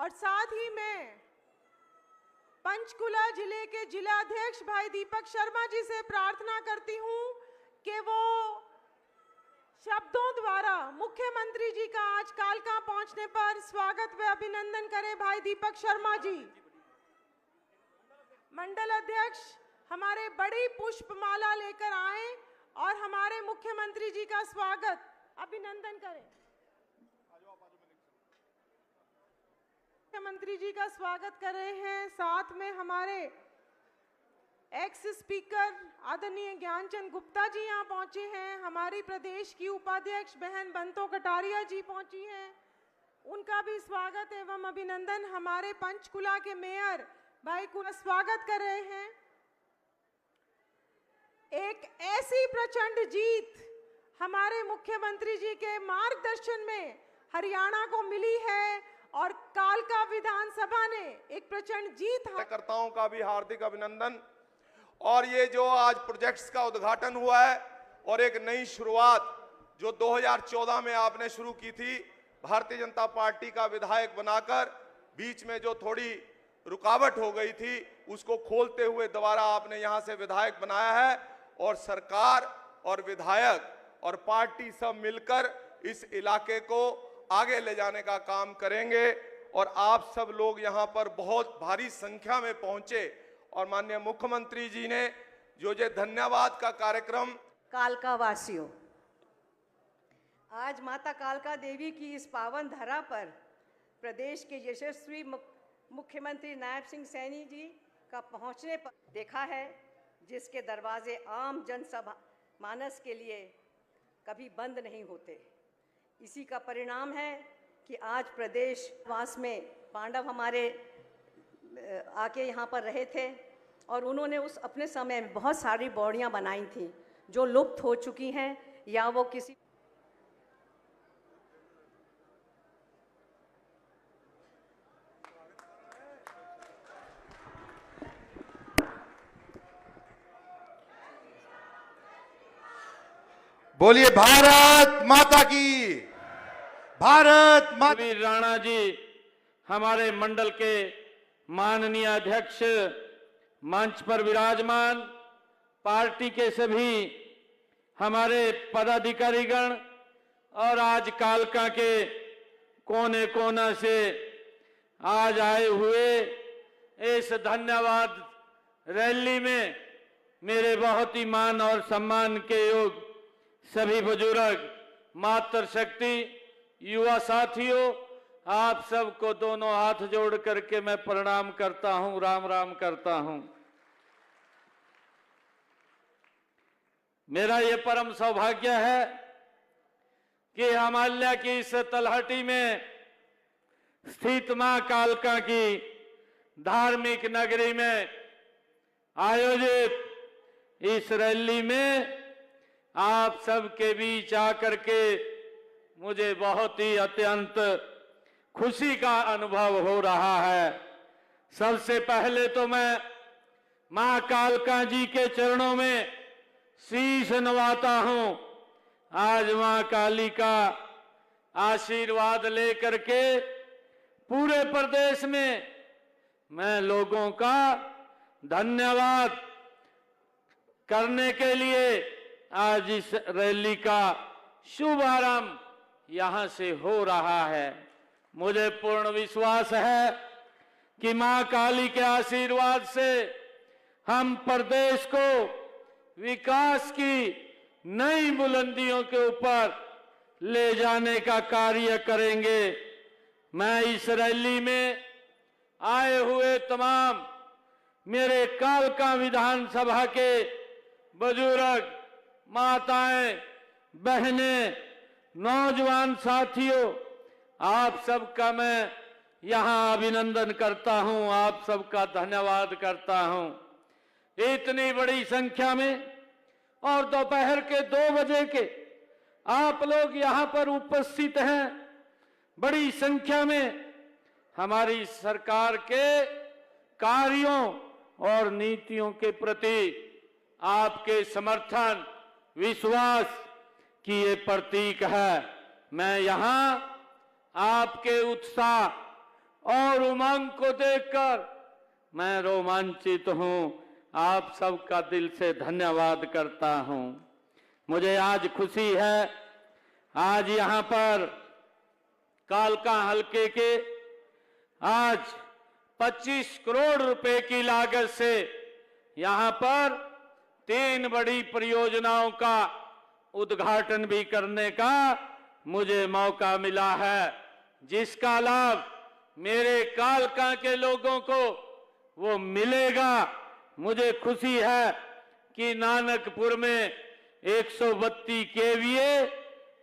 और साथ ही मैं पंचकुला जिले के जिलाध्यक्ष भाई दीपक शर्मा जी से प्रार्थना करती हूं कि वो शब्दों द्वारा मुख्यमंत्री जी का आज कालका पहुंचने पर स्वागत व अभिनंदन करें। भाई दीपक शर्मा जी, मंडल अध्यक्ष हमारे बड़ी पुष्पमाला लेकर आए और हमारे मुख्यमंत्री जी का स्वागत अभिनंदन करें। मुख्यमंत्री जी का स्वागत कर रहे हैं। साथ में हमारे एक्स स्पीकर आदरणीय ज्ञानचंद गुप्ता जी यहाँ पहुंचे हैं। हमारी प्रदेश की उपाध्यक्ष बहन बंतो कटारिया जी पहुंची हैं, उनका भी स्वागत एवं अभिनंदन। हमारे पंचकुला के मेयर भाई को स्वागत कर रहे हैं। एक ऐसी प्रचंड जीत हमारे मुख्यमंत्री जी के मार्गदर्शन में हरियाणा को मिली है और कालका विधानसभा ने एक प्रचंड जीत। कार्यकर्ताओं का भी हार्दिक अभिनंदन। और ये जो आज प्रोजेक्ट्स का उद्घाटन हुआ है और एक नई शुरुआत जो 2014 में आपने शुरू की थी, भारतीय जनता पार्टी का विधायक बनाकर, बीच में जो थोड़ी रुकावट हो गई थी उसको खोलते हुए दोबारा आपने यहां से विधायक बनाया है और सरकार और विधायक और पार्टी सब मिलकर इस इलाके को आगे ले जाने का काम करेंगे। और आप सब लोग यहां पर बहुत भारी संख्या में पहुंचे और माननीय मुख्यमंत्री जी ने जो धन्यवाद का कार्यक्रम। कालका वासियों, आज माता कालका देवी की इस पावन धरा पर प्रदेश के यशस्वी मुख्यमंत्री नायब सिंह सैनी जी का पहुंचने पर देखा है, जिसके दरवाजे आम जनसभा मानस के लिए कभी बंद नहीं होते। इसी का परिणाम है कि आज प्रदेश वास में पांडव हमारे आके यहाँ पर रहे थे और उन्होंने उस अपने समय में बहुत सारी बॉडियाँ बनाई थी जो लुप्त हो चुकी हैं या वो किसी बोलिए भारत माता की, भारत माता। वीर राणा जी हमारे मंडल के माननीय अध्यक्ष मंच पर विराजमान, पार्टी के सभी हमारे पदाधिकारीगण और आज कालका के कोने कोना से आज आए हुए इस धन्यवाद रैली में मेरे बहुत ही मान और सम्मान के योग सभी बुजुर्ग, मातृशक्ति, युवा साथियों, आप सबको दोनों हाथ जोड़ करके मैं प्रणाम करता हूं, राम राम करता हूं। मेरा ये परम सौभाग्य है कि हिमालय की इस तलहटी में स्थित मां कालका की धार्मिक नगरी में आयोजित इस रैली में आप सबके बीच आकर के मुझे बहुत ही अत्यंत खुशी का अनुभव हो रहा है। सबसे पहले तो मैं मां कालका जी के चरणों में शीश नवाता हूं। आज मां काली का आशीर्वाद लेकर के पूरे प्रदेश में मैं लोगों का धन्यवाद करने के लिए आज इस रैली का शुभारंभ यहां से हो रहा है। मुझे पूर्ण विश्वास है कि मां काली के आशीर्वाद से हम प्रदेश को विकास की नई बुलंदियों के ऊपर ले जाने का कार्य करेंगे। मैं इस रैली में आए हुए तमाम मेरे कालका विधानसभा के बुजुर्ग, माताएं, बहनें, नौजवान साथियों, आप सबका मैं यहां अभिनंदन करता हूं, आप सबका धन्यवाद करता हूं। इतनी बड़ी संख्या में और दोपहर के 2 बजे के आप लोग यहां पर उपस्थित हैं। बड़ी संख्या में हमारी सरकार के कार्यों और नीतियों के प्रति आपके समर्थन, विश्वास की ये प्रतीक है। मैं यहां आपके उत्साह और उमंग को देखकर मैं रोमांचित हूं। आप सबका दिल से धन्यवाद करता हूं। मुझे आज खुशी है, आज यहां पर कालका हलके के आज 25 करोड़ रुपए की लागत से यहां पर 3 बड़ी परियोजनाओं का उद्घाटन भी करने का मुझे मौका मिला है, जिसका लाभ मेरे कालका के लोगों को वो मिलेगा। मुझे खुशी है कि नानकपुर में 132 केवीए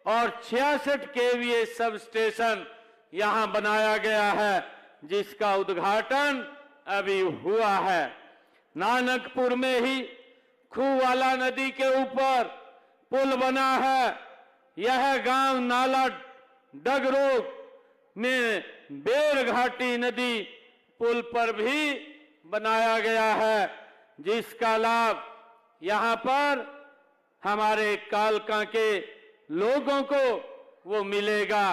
और 66 केवीए सब स्टेशन यहां बनाया गया है, जिसका उद्घाटन अभी हुआ है। नानकपुर में ही खूवाला नदी के ऊपर पुल बना है। यह गांव नाला डगरोग में बेरघाटी नदी पुल पर भी बनाया गया है, जिसका लाभ यहां पर हमारे कालका के लोगों को वो मिलेगा।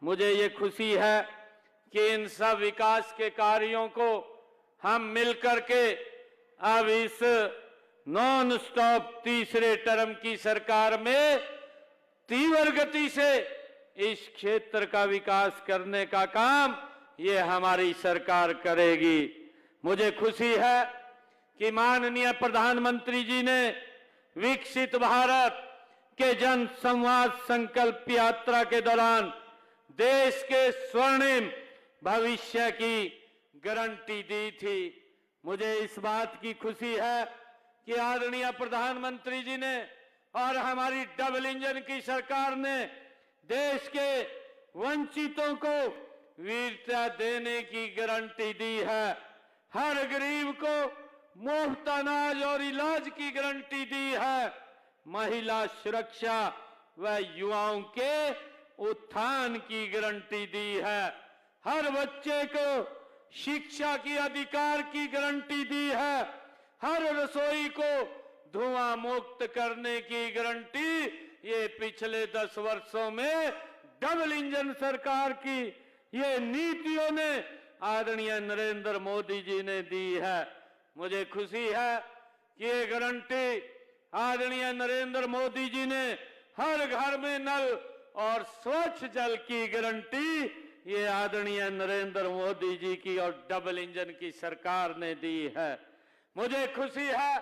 मुझे ये खुशी है कि इन सब विकास के कार्यों को हम मिलकर के अब इस नॉन स्टॉप तीसरे टर्म की सरकार में तीव्र गति से इस क्षेत्र का विकास करने का काम ये हमारी सरकार करेगी। मुझे खुशी है कि माननीय प्रधानमंत्री जी ने विकसित भारत के जन संवाद संकल्प यात्रा के दौरान देश के स्वर्णिम भविष्य की गारंटी दी थी। मुझे इस बात की खुशी है कि आदरणीय प्रधानमंत्री जी ने और हमारी डबल इंजन की सरकार ने देश के वंचितों को वीरता देने की गारंटी दी है। हर गरीब को मुफ्त अनाज और इलाज की गारंटी दी है। महिला सुरक्षा व युवाओं के उत्थान की गारंटी दी है। हर बच्चे को शिक्षा की अधिकार की गारंटी दी है। हर रसोई को धुआं मुक्त करने की गारंटी ये पिछले 10 वर्षों में डबल इंजन सरकार की ये नीतियों ने आदरणीय नरेंद्र मोदी जी ने दी है। मुझे खुशी है कि ये गारंटी आदरणीय नरेंद्र मोदी जी ने हर घर में नल और स्वच्छ जल की गारंटी ये आदरणीय नरेंद्र मोदी जी की और डबल इंजन की सरकार ने दी है। मुझे खुशी है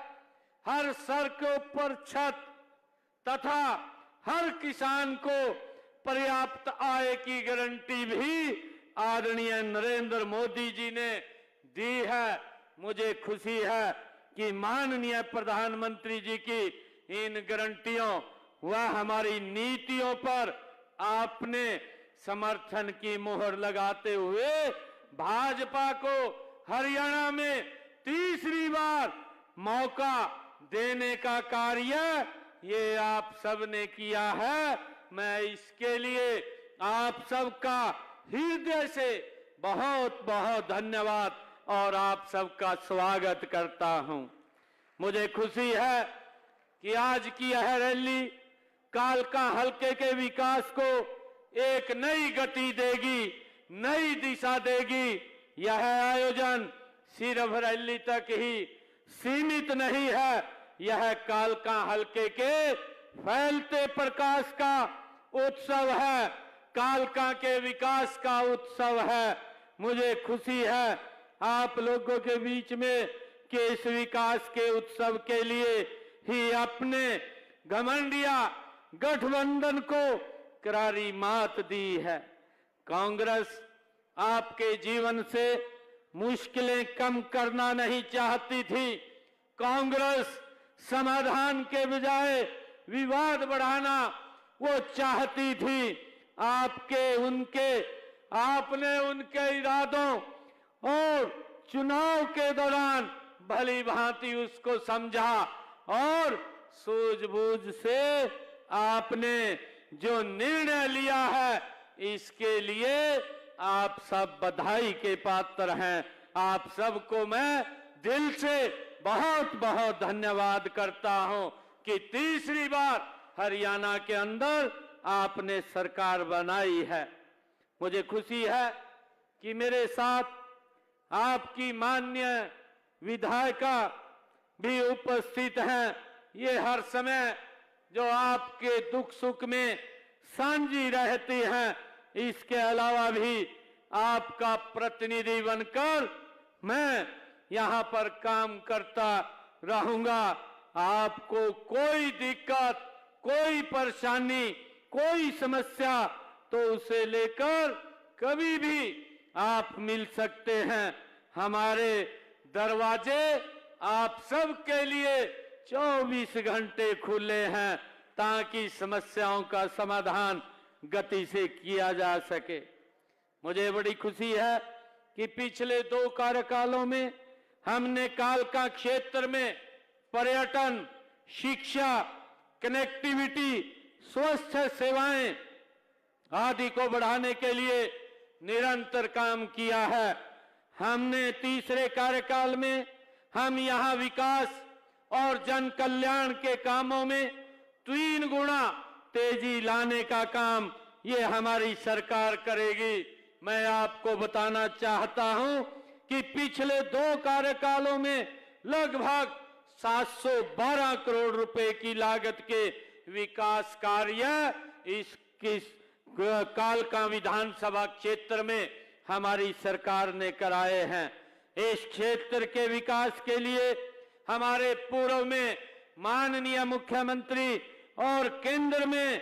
हर सर के ऊपर छत तथा हर किसान को पर्याप्त आय की गारंटी भी आदरणीय नरेंद्र मोदी जी ने दी है। मुझे खुशी है कि माननीय प्रधानमंत्री जी की इन गारंटियों व हमारी नीतियों पर आपने समर्थन की मोहर लगाते हुए भाजपा को हरियाणा में तीसरी बार मौका देने का कार्य ये आप सबने किया है। मैं इसके लिए आप सबका हृदय से बहुत बहुत धन्यवाद और आप सबका स्वागत करता हूं। मुझे खुशी है कि आज की यह रैली कालका हलके के विकास को एक नई गति देगी, नई दिशा देगी। यह आयोजन सिर्फ रैली तक ही सीमित नहीं है, यह कालका हलके के फैलते प्रकाश का उत्सव है, कालका के विकास का उत्सव है। मुझे खुशी है आप लोगों के बीच में कि इस विकास के उत्सव के लिए ही अपने घमंडिया गठबंधन को करारी मात दी है। कांग्रेस आपके जीवन से मुश्किलें कम करना नहीं चाहती थी। कांग्रेस समाधान के बजाय विवाद बढ़ाना वो चाहती थी। आपने उनके इरादों और चुनाव के दौरान भली भांति उसको समझा और सूझबूझ से आपने जो निर्णय लिया है इसके लिए आप सब बधाई के पात्र हैं। आप सबको मैं दिल से बहुत बहुत धन्यवाद करता हूं कि तीसरी बार हरियाणा के अंदर आपने सरकार बनाई है। मुझे खुशी है कि मेरे साथ आपकी माननीय विधायिका भी उपस्थित हैं। ये हर समय जो आपके दुख सुख में साझी रहती हैं। इसके अलावा भी आपका प्रतिनिधि बनकर मैं यहाँ पर काम करता रहूंगा। आपको कोई दिक्कत, कोई परेशानी, कोई समस्या तो उसे लेकर कभी भी आप मिल सकते हैं। हमारे दरवाजे आप सब के लिए 24 घंटे खुले हैं ताकि समस्याओं का समाधान गति से किया जा सके। मुझे बड़ी खुशी है कि पिछले 2 कार्यकालों में हमने कालका क्षेत्र में पर्यटन, शिक्षा, कनेक्टिविटी, स्वास्थ्य सेवाएं आदि को बढ़ाने के लिए निरंतर काम किया है। हमने तीसरे कार्यकाल में हम यहाँ विकास और जन कल्याण के कामों में 3 गुना तेजी लाने का काम ये हमारी सरकार करेगी। मैं आपको बताना चाहता हूं कि पिछले 2 कार्यकालों में लगभग 712 करोड़ रुपए की लागत के विकास कार्य इस कालका विधानसभा क्षेत्र में हमारी सरकार ने कराए हैं। इस क्षेत्र के विकास के लिए हमारे पूर्व में माननीय मुख्यमंत्री और केंद्र में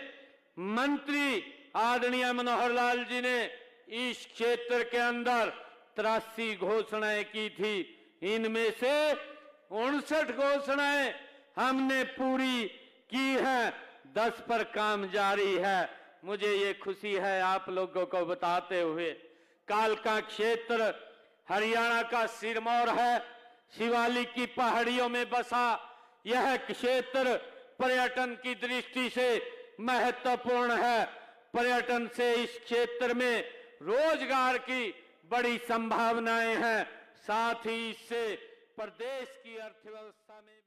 मंत्री आदरणीय मनोहर लाल जी ने इस क्षेत्र के अंदर 83 घोषणाएं की थी। इनमें से 59 घोषणाएं हमने पूरी की है, 10 पर काम जारी है। मुझे ये खुशी है आप लोगों को बताते हुए। कालका क्षेत्र हरियाणा का सिरमौर है। शिवालिक की पहाड़ियों में बसा यह क्षेत्र पर्यटन की दृष्टि से महत्वपूर्ण है। पर्यटन से इस क्षेत्र में रोजगार की बड़ी संभावनाएं हैं। साथ ही इससे प्रदेश की अर्थव्यवस्था में